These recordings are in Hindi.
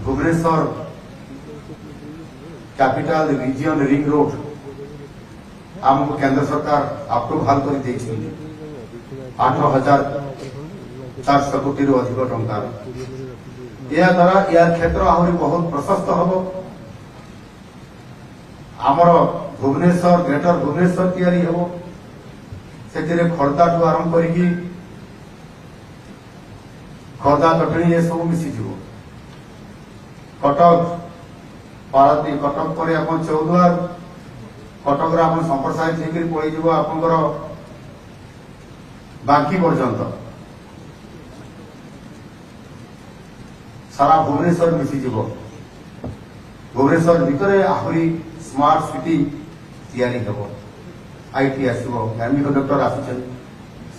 Bhubaneswar capital region ring road आमको केंद्र सरकार अप्रूवाल कर 8,400 कोटी अधिक टंका या द्वारा या क्षेत्र आहरी बहुत प्रशस्त हम आमर भुवनेश्वर ग्रेटर भुवनेश्वर तैयारी हम से खर्दा ठू आरंभ करी खर्दा जटणी ये सब मिशीज कटक पारादीप कटक पर आप चौद्वार कटक संप्रसारित होकर पड़े आपंकर बांकी पर्यंत सारा भुवनेश्वर मिशीज भुवनेश्वर भितर आहरी स्मार्ट सिटी तैयारी हम आईटी आसो सेमिकंडक्टर आसी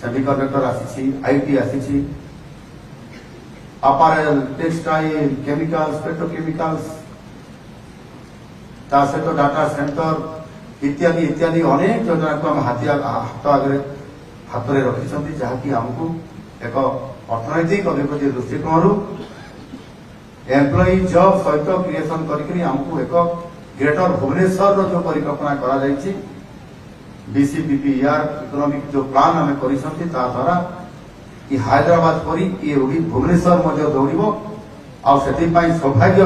सेमिकंडक्टर आसी आईटी आसी अपारेल टेक्सटाइल केमिकल्स पेट्रोकेमिकल्स ता सहित डाटा सेंटर इत्यादि इत्यादि अनेक योजना को हम हाथ आगे हाथ में रखी जहाँकि आमको एक अर्थनैतिक अभिवृद्धि दृष्टिकोण एम्प्लॉई जॉब सहित क्रिएशन करमको एक ग्रेटर भुवनेश्वर जो परिकल्पना करा बीसीपीपीआर इकोनॉमिक जो प्लान आम कर द्वारा ये हैदराबाद परी ये भुवनेश्वर दौड़ सौभाग्य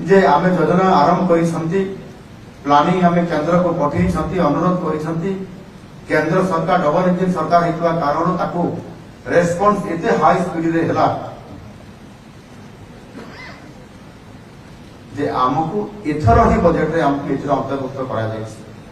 जे आम योजना आरंभ कर प्लानिंग आम केंद्र को पठे अनुरोध कर केंद्र सरकार डबल इंजिन सरकार होता कारण ताकू रेस्पॉन्स एते हाई स्पीड रे हला जे आमको एथर ही बजेट रे आमको एथर अंतर्भुक्त करा जायछि।